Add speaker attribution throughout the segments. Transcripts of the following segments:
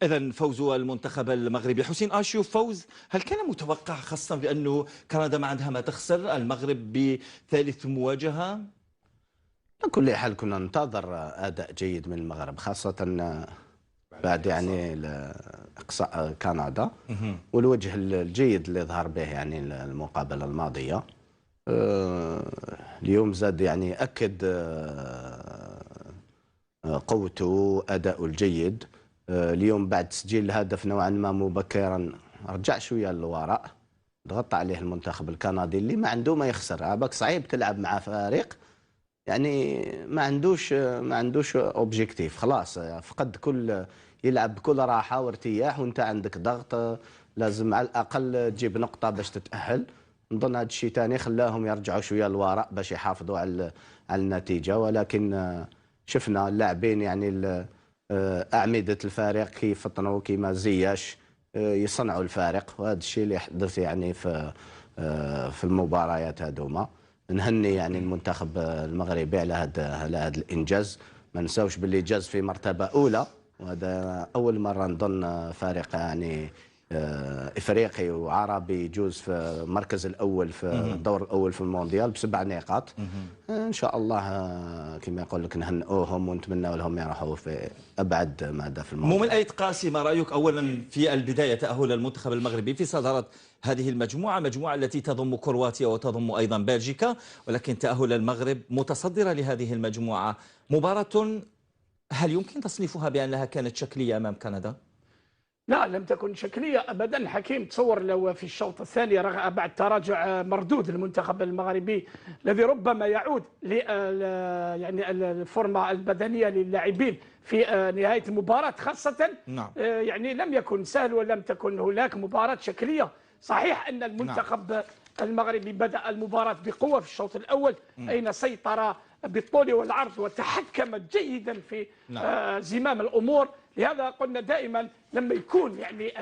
Speaker 1: إذا فوز المنتخب المغربي. حسين آشيو، فوز هل كان متوقع، خاصة بأنه كندا ما عندها ما تخسر، المغرب بثالث مواجهة؟
Speaker 2: على كل حال كنا ننتظر أداء جيد من المغرب، خاصة بعد يعني إقصاء كندا والوجه الجيد اللي ظهر به يعني المقابلة الماضية. اليوم زاد يعني أكد قوته، أداؤه الجيد. اليوم بعد تسجيل الهدف نوعا ما مبكرا رجع شوية للوراء، ضغط عليه المنتخب الكندي اللي ما عنده ما يخسر. عباك صعيب تلعب مع فريق يعني ما عندوش اوبجيكتيف، خلاص فقد كل، يلعب بكل راحه وارتياح، وانت عندك ضغط، لازم على الاقل تجيب نقطه باش تتاهل. نظن هذا الشيء ثاني خلاهم يرجعوا شويه للوراء باش يحافظوا على النتيجه. ولكن شفنا اللاعبين يعني اعمده الفريق كيف فطنوا كيما زياش يصنعوا الفارق، وهذا الشيء اللي يحدث يعني في المباريات هذوما. نهني يعني المنتخب المغربي على هذا الانجاز. ما نساوش باللي جاز في مرتبه اولى، وهذا اول مره نظن فريق يعني افريقي وعربي يجوز في المركز الاول في الدور الاول في المونديال ب7 نقاط. ان شاء الله كما يقول لك نهنئوهم ونتمنى لهم يروحوا في ابعد مدى في المونديال.
Speaker 1: مؤمن أيد قاسي، ما رايك اولا في البدايه تاهل المنتخب المغربي في صداره هذه المجموعه التي تضم كرواتيا وتضم ايضا بلجيكا، ولكن تاهل المغرب متصدره لهذه المجموعه. مباراه هل يمكن تصنيفها بانها كانت شكليه امام كندا؟
Speaker 3: لا، لم تكن شكلية أبدا. حكيم تصور لو في الشوط الثاني بعد تراجع مردود المنتخب المغربي الذي ربما يعود يعني الفورمة البدنية للاعبين في نهاية المباراة خاصة.
Speaker 1: نعم.
Speaker 3: يعني لم يكن سهل ولم تكن هناك مباراة شكلية. صحيح أن المنتخب المغربي بدأ المباراة بقوة في الشوط الأول، أين سيطر بالطول والعرض وتحكم جيدا في زمام الأمور. لهذا قلنا دائما لما يكون يعني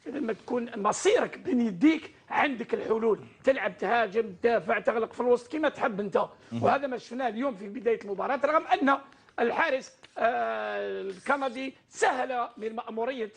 Speaker 3: لما تكون مصيرك بين يديك عندك الحلول، تلعب تهاجم تدافع تغلق في الوسط كما تحب انت. وهذا ما شفناه اليوم في بدايه المباراه، رغم ان الحارس الكندي سهل من مأموريه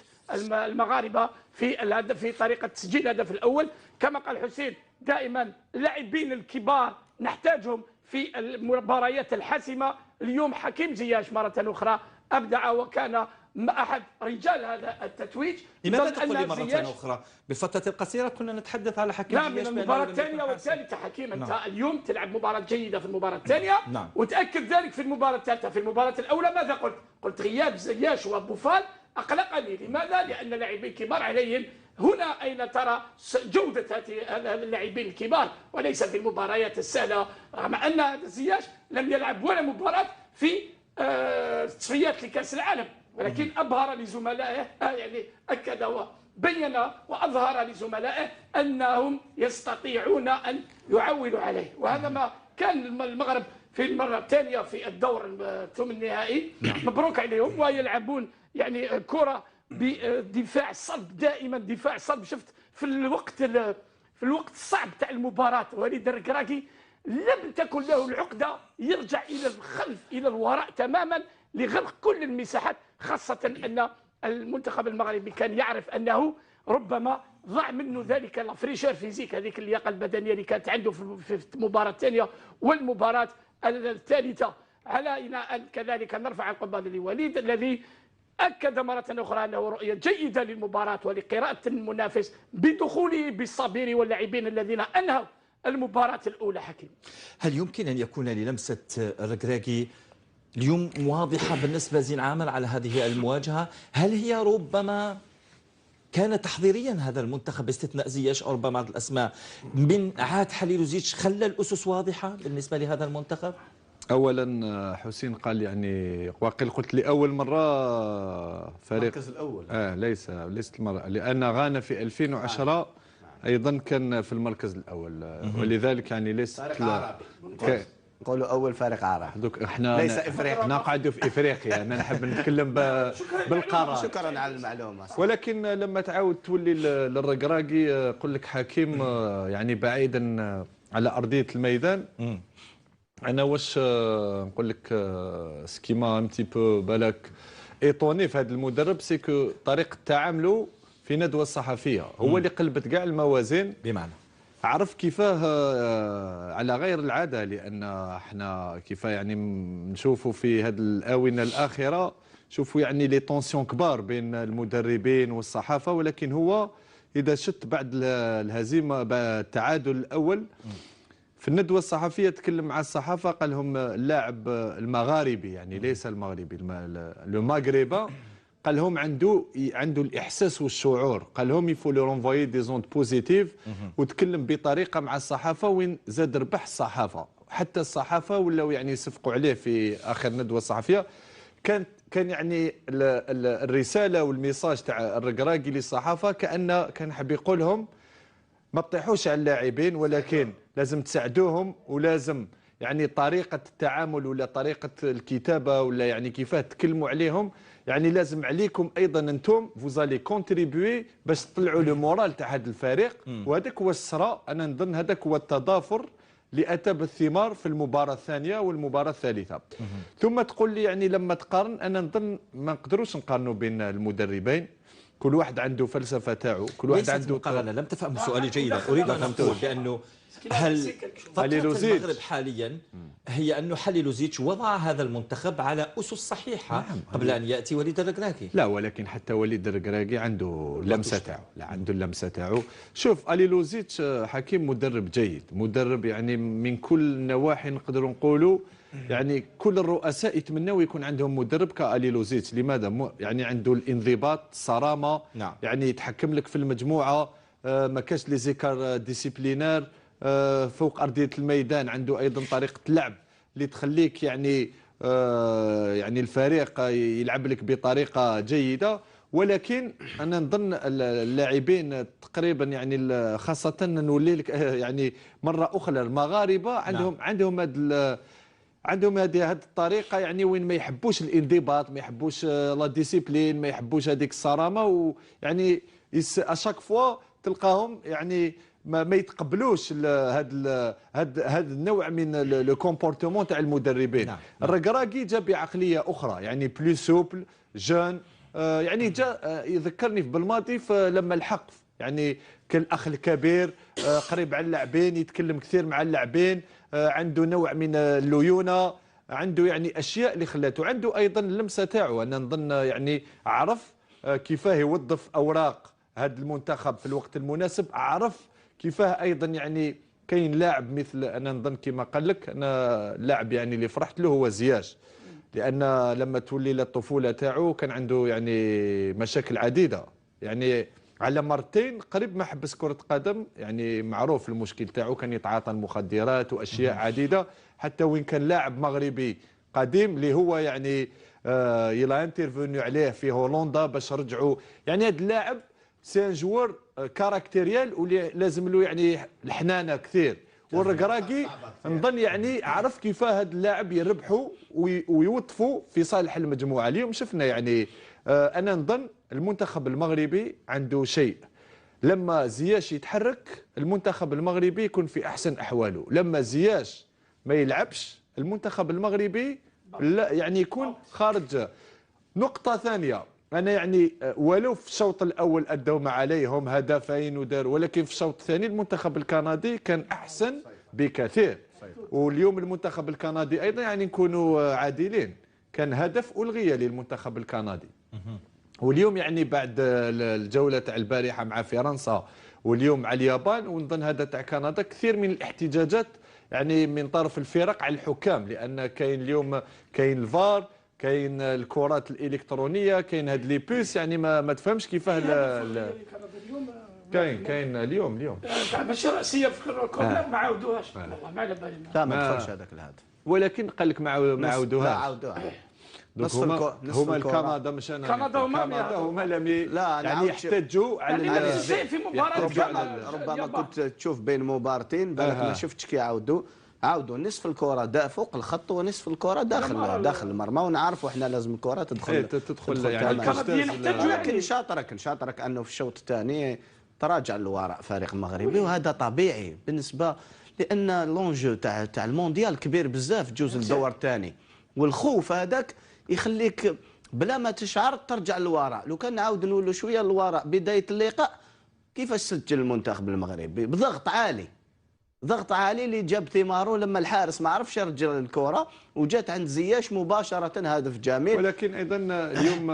Speaker 3: المغاربه في طريقه تسجيل الهدف الاول. كما قال حسين، دائما اللاعبين الكبار نحتاجهم في المباريات الحاسمه. اليوم حكيم زياش مره اخرى ابدع وكان أحد رجال هذا التتويج.
Speaker 1: لماذا تقول مرة أخرى؟ بالفترة القصيرة كنا نتحدث على حكيم
Speaker 3: لا، من المباراة الثانية والثالثة حكيم. أنت اليوم تلعب مباراة جيدة في المباراة الثانية، وتأكد ذلك في المباراة الثالثة. في المباراة الأولى ماذا قلت؟ قلت غياب زياش وبوفال أقلقني. لماذا؟ لأن لاعبين كبار عليهم. هنا أين ترى جودة اللاعبين الكبار وليس في المباريات السهلة، رغم أن زياش لم يلعب ولا مباراة في تصفيات لكأس العالم، ولكن أبهر لزملائه، يعني أكد وبين وأظهر لزملائه أنهم يستطيعون أن يعولوا عليه. وهذا ما كان المغرب في المرة الثانية في الدور الثمن النهائي. مبروك عليهم، ويلعبون يعني كرة بدفاع صلب، دائما دفاع صلب. شفت في الوقت الصعب تاع المباراة وليد الركراكي لم تكن له العقدة يرجع إلى الخلف إلى الوراء تماما لغلق كل المساحات، خاصة أن المنتخب المغربي كان يعرف أنه ربما ضاع منه ذلك الفريشير فيزيك، هذيك اللياقة البدنية اللي كانت عنده في المباراة الثانية والمباراة الثالثة. علينا أن كذلك نرفع القبعة لوليد الذي أكد مرة أخرى أنه رؤية جيدة للمباراة ولقراءة المنافس بدخوله بالصابير واللاعبين الذين أنهوا المباراة الأولى. حكيم،
Speaker 1: هل يمكن أن يكون للمسة الركراكي اليوم واضحة بالنسبة زين عامر على هذه المواجهة؟ هل هي ربما كان تحضيريا هذا المنتخب باستثناء زياش أو ربما بعض الأسماء من عاد حليلوزيتش خلى الأسس واضحة بالنسبة لهذا المنتخب؟
Speaker 4: اولا حسين قال يعني واقيل قلت لأول مرة فريق
Speaker 2: المركز الاول
Speaker 4: ليست المرة، لان غانا في 2010 ايضا كان في المركز الاول، ولذلك يعني ليست
Speaker 2: نقولوا اول فريق عربي.
Speaker 4: دوك احنا
Speaker 2: ليس افريقيا،
Speaker 4: نقعدوا في افريقيا. انا نحب نتكلم بالقاره.
Speaker 2: شكرا على المعلومه.
Speaker 4: ولكن لما تعاود تولي للركراكي يقول لك حكيم يعني بعيدا على ارضيه الميدان، انا واش نقول لك سكيما ام تي بو بالك ايطوني في هذا المدرب سيكو طريقه تعامله في ندوه الصحفيه هو اللي قلبت كاع الموازين،
Speaker 1: بمعنى
Speaker 4: عرف كيفاه على غير العاده، لان احنا كيفاه يعني نشوفوا في هذه الاونه الاخره شوفوا يعني لي طونسيون كبار بين المدربين والصحافه، ولكن هو اذا شت بعد الهزيمه التعادل الاول في الندوه الصحفيه تكلم مع الصحافه، قال لهم اللاعب المغاربي يعني ليس المغربي لو ماغريبا، قال لهم عنده الاحساس والشعور، قال لهم يفو لو رونفوي دي زوند بوزيتيف، وتكلم بطريقه مع الصحافه وين زاد ربح الصحافه، حتى الصحافه ولاو يعني يصفقوا عليه في اخر ندوه الصحفيه. كان يعني الرساله والميساج تاع الركراكي للصحافه كان حاب يقول لهم ما تطيحوش على اللاعبين، ولكن لازم تساعدوهم، ولازم يعني طريقه التعامل ولا طريقه الكتابه ولا يعني كيفاه تكلموا عليهم، يعني لازم عليكم ايضا انتم فوزالي كونتريبيوي باش تطلعوا لو مورال تاع هذا الفريق، وهذاك هو الصراع. انا نظن هذاك هو التضافر اللي اتى بالثمار في المباراه الثانيه والمباراه الثالثه. ثم تقول لي يعني لما تقارن، انا نظن ما نقدروش نقارنوا بين المدربين، كل واحد عنده فلسفه تاعو، كل واحد عنده
Speaker 1: مقارنة. لم تفهم سؤالي جيدا. اريد ان اقول بانه هل فترة المغرب حاليا هي أنه حليلوزيتش وضع هذا المنتخب على أسس صحيحة قبل أن يأتي وليد الركراكي؟
Speaker 4: لا، ولكن حتى وليد الركراكي عنده اللمسة تاعو، لا عنده اللمسة تاعو. شوف أليلوزيتش حكيم مدرب جيد، مدرب يعني من كل النواحي نقدروا نقولوا يعني كل الرؤساء يتمنوا يكون عندهم مدرب كأليلوزيتش. لماذا؟ يعني عنده الانضباط، الصرامة،
Speaker 1: نعم.
Speaker 4: يعني يتحكم لك في المجموعة، ما كاش لي زيكار ديسيبلينار، فوق أرضية الميدان عنده أيضا طريقة لعب اللي تخليك يعني يعني الفريق يلعب لك بطريقة جيدة. ولكن أنا نظن اللاعبين تقريبا يعني خاصة نولي لك يعني مرة أخرى المغاربة عندهم هذه الطريقة يعني وين ما يحبوش الانضباط، ما يحبوش لا ديسيبلين، ما يحبوش هذيك الصرامة، ويعني اشاك فوا تلقاهم يعني ما يتقبلوش هذا النوع من لو كومبورتمون تاع المدربين.
Speaker 1: نعم.
Speaker 4: الركراكي جا بعقليه اخرى يعني بلو سوبل جون، يعني جا يذكرني في بالماضي لما الحق يعني كالاخ الكبير، قريب على اللاعبين، يتكلم كثير مع اللاعبين، عنده نوع من الليونه، عنده يعني اشياء اللي خلاته، عنده ايضا اللمسه تاعو. انا نظن يعني عرف كيفاه يوظف اوراق هذا المنتخب في الوقت المناسب، عرف كيفاه ايضا يعني كاين لاعب مثل انا نظن كما قال لك، انا اللاعب يعني اللي فرحت له هو زياش، لان لما تولي الطفوله تاعو كان عنده يعني مشاكل عديده، يعني على مرتين قريب ما حبس كره قدم، يعني معروف المشكل تاعو، كان يتعاطى المخدرات واشياء عديده، حتى وين كان لاعب مغربي قديم اللي هو يعني يلا انترفينيو عليه في هولندا باش رجعوا. يعني هذا اللاعب سي ان جوار كاركتيريال واللي لازم له يعني الحنانه كثير، والركراكي نظن يعني عرف كيفاه هذا اللاعب يربحوا ويوظفوا في صالح المجموعه. اليوم شفنا يعني انا نظن المنتخب المغربي عنده شيء، لما زياش يتحرك المنتخب المغربي يكون في احسن احواله، لما زياش ما يلعبش المنتخب المغربي لا يعني يكون خارج. نقطه ثانيه، أنا يعني ولو في الشوط الأول أدوا ما عليهم هدفين وداروا، ولكن في الشوط الثاني المنتخب الكندي كان أحسن بكثير. واليوم المنتخب الكندي أيضا يعني نكونوا عادلين، كان هدف ألغي للمنتخب الكندي. واليوم يعني بعد الجولة تاع البارحة مع فرنسا واليوم مع اليابان، ونظن هذا تاع كندا كثير من الاحتجاجات يعني من طرف الفرق على الحكام، لأن كاين اليوم كاين الفار، كاين الكرات الالكترونيه، كاين هاد لي بوس، يعني ما تفهمش كيفاه كاين اليوم
Speaker 3: ماشي راسيه في الكره ما عاودوهاش والله ما على بالي.
Speaker 2: لا ما دخلش هذاك الهدف،
Speaker 4: ولكن قال لك ما عاودوهاش.
Speaker 2: لا عاودوها.
Speaker 4: هما الكندا مش انا
Speaker 3: كندا
Speaker 4: هما لم
Speaker 2: لا
Speaker 4: يعني يحتجوا على
Speaker 3: يعني الشيء في مباراه
Speaker 2: ربما كنت تشوف بين مباراتين بالك ما شفتش كي عاودوا نصف الكره فوق الخط ونصف الكره داخل المرمى، ونعرفوا احنا لازم الكره تدخل
Speaker 4: يعني.
Speaker 2: لكن شاطرك انه في الشوط الثاني تراجع للوراء فريق المغربي، وهذا طبيعي بالنسبه لان لونجو تاع المونديال كبير بزاف، جوز الدور الثاني، والخوف هذاك يخليك بلا ما تشعر ترجع للوراء. لو كان نعاود نقولوا شويه للوراء بدايه اللقاء كيفاش سجل المنتخب المغربي بضغط عالي، ضغط عالي اللي جاب ثماره لما الحارس ما عرفش يرجع الكره وجات عند زياش مباشره هدف جميل.
Speaker 4: ولكن ايضا اليوم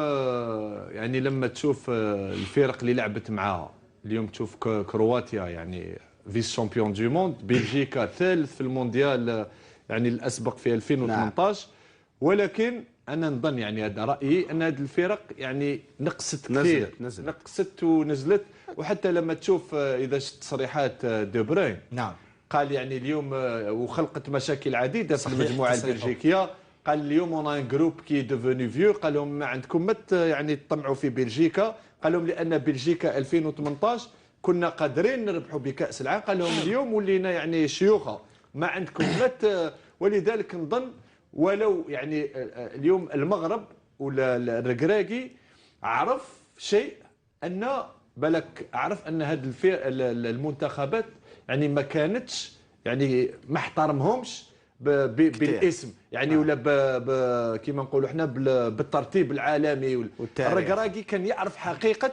Speaker 4: يعني لما تشوف الفرق اللي لعبت معاها اليوم، تشوف كرواتيا يعني فيس شامبيون دو موند، بلجيكا ثالث في المونديال يعني الاسبق في 2018. نعم. ولكن انا نظن يعني هذا رايي ان هذه الفرق يعني نقصت كثير، نقصت ونزلت. وحتى لما تشوف اذا شفت تصريحات دي بروين،
Speaker 1: نعم،
Speaker 4: قال يعني اليوم وخلقت مشاكل عديده في المجموعه البلجيكيه. قال اليوم اون ان جروب كي ديفوني فيو، قال لهم ما عندكم ما يعني تطمعوا في بلجيكا. قال لهم لان بلجيكا 2018 كنا قادرين نربحوا بكاس العالم. قال لهم اليوم ولينا يعني شيوخه، ما عندكم ما ولذلك نظن ولو يعني اليوم المغرب ولا الركراكي عرف شيء، ان بالك عرف ان هذه المنتخبات يعني ما كانتش يعني ما احترمهمش بالاسم يعني ولا كيما نقولوا احنا بالترتيب العالمي. الركراكي كان يعرف حقيقه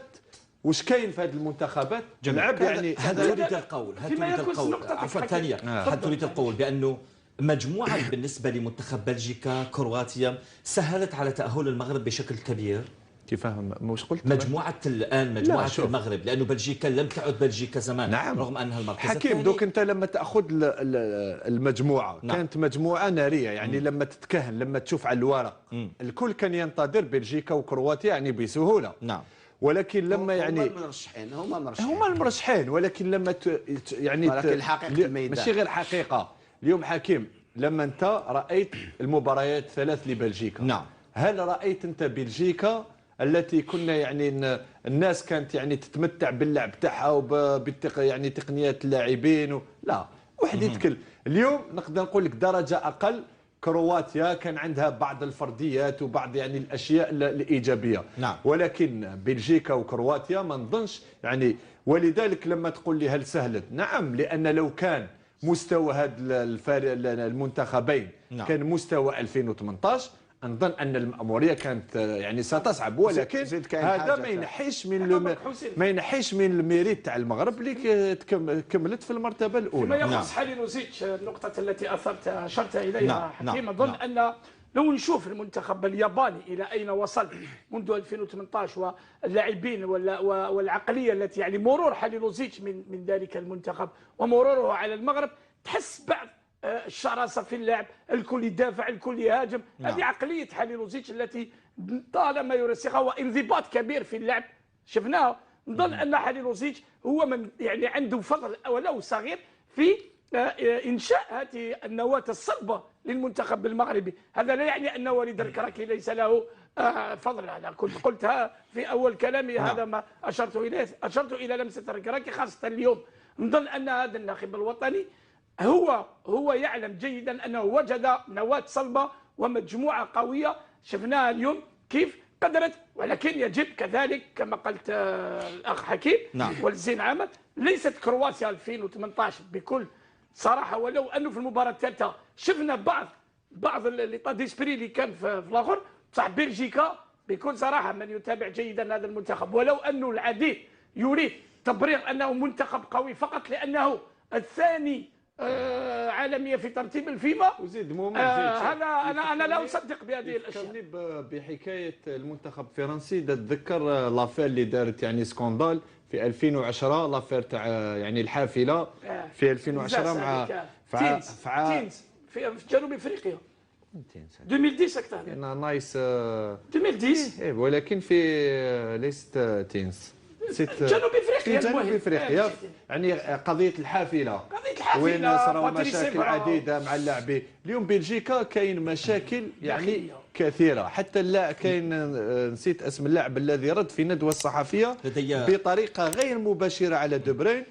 Speaker 4: واش كاين في هذه المنتخبات. لعب يعني
Speaker 1: هل تريد القول عفوا ثانيه، هل تريد القول بانه مجموعة بالنسبة لمنتخب بلجيكا كرواتيا سهلت على تأهل المغرب بشكل كبير؟
Speaker 4: كيف مش قلت
Speaker 1: مجموعة الآن مجموعة المغرب، لأنه بلجيكا لم تعد بلجيكا زمان.
Speaker 4: نعم.
Speaker 1: رغم أنها المركز
Speaker 4: حكيم دوك أنت لما تأخذ المجموعة، نعم. كانت مجموعة نارية يعني. لما تتكهن لما تشوف على الورق الكل كان ينتظر بلجيكا وكرواتيا يعني بسهولة.
Speaker 1: نعم.
Speaker 4: ولكن لما يعني
Speaker 2: هما
Speaker 4: المرشحين ولكن لما يعني
Speaker 2: ولكن الحقيقة الميدان
Speaker 4: ماشي غير حقيقة. اليوم حكيم لما انت رايت المباريات ثلاث لبلجيكا،
Speaker 1: نعم،
Speaker 4: هل رايت انت بلجيكا التي كنا يعني الناس كانت يعني تتمتع باللعب تاعها يعني تقنيات اللاعبين لا واحد يتكلم. اليوم نقدر نقول لك درجه اقل كرواتيا كان عندها بعض الفرديات وبعض يعني الاشياء الايجابيه.
Speaker 1: نعم.
Speaker 4: ولكن بلجيكا وكرواتيا ما نظنش يعني. ولذلك لما تقول لي هل سهلت، نعم، لان لو كان مستوى هذا المنتخبين، نعم، كان مستوى 2018 نظن ان المأموريه كانت يعني ستصعب. ولكن هذا ما ينحيش من الميريت تاع المغرب اللي كملت في المرتبه الاولى.
Speaker 3: فيما يخص حاليلوزيتش النقطه التي اشرت اليها حكيم، اظن ان لو نشوف المنتخب الياباني الى اين وصل منذ 2018 واللاعبين والعقليه التي يعني مرور حاليلوزيتش من ذلك المنتخب ومروره على المغرب، تحس بعض الشراسه في اللعب، الكل يدافع الكل يهاجم. هذه عقليه حاليلوزيتش التي طالما يرسخها، وانضباط كبير في اللعب شفناه. نظن ان حاليلوزيتش هو من يعني عنده فضل ولو صغير في انشاء هذه النواه الصلبه للمنتخب المغربي. هذا لا يعني ان وليد الكراكي ليس له فضل. انا كنت قلتها في اول كلامي. هذا ما اشرت اليه، اشرت الى لمسه الكراكي خاصه اليوم. نظن ان هذا الناخب الوطني هو يعلم جيدا انه وجد نواه صلبه ومجموعه قويه. شفناها اليوم كيف قدرت. ولكن يجب كذلك كما قلت الاخ حكيم، نعم، والزين عامر، ليست كرواتيا 2018 بكل صراحه. ولو انه في المباراه الثالثه شفنا بعض ليطا ديسبري اللي كان في الاخر، بصح بلجيكا بكل صراحه من يتابع جيدا هذا المنتخب، ولو انه العديد يريد تبرير انه منتخب قوي فقط لانه الثاني عالميا في ترتيب الفيفا
Speaker 4: وزيد
Speaker 3: هذا انا لا اصدق بهذه الاشياء.
Speaker 4: بحكايه المنتخب الفرنسي تتذكر لافير اللي دارت يعني سكوندال في 2010، لافير تاع يعني الحافله في 2010 مع
Speaker 3: تينز في جنوب افريقيا 2010 اكثر
Speaker 4: نايس
Speaker 3: 2010
Speaker 4: ولكن في ليست تينز
Speaker 3: جنوب افريقيا.
Speaker 4: جنوب افريقيا يعني قضيه الحافله وين صاروا مشاكل عديده مع اللاعبين. اليوم بلجيكا كاين مشاكل يعني كثيره. حتى اللاعب كاين نسيت اسم اللاعب الذي رد في ندوه الصحفيه بطريقه غير مباشره على دي بروين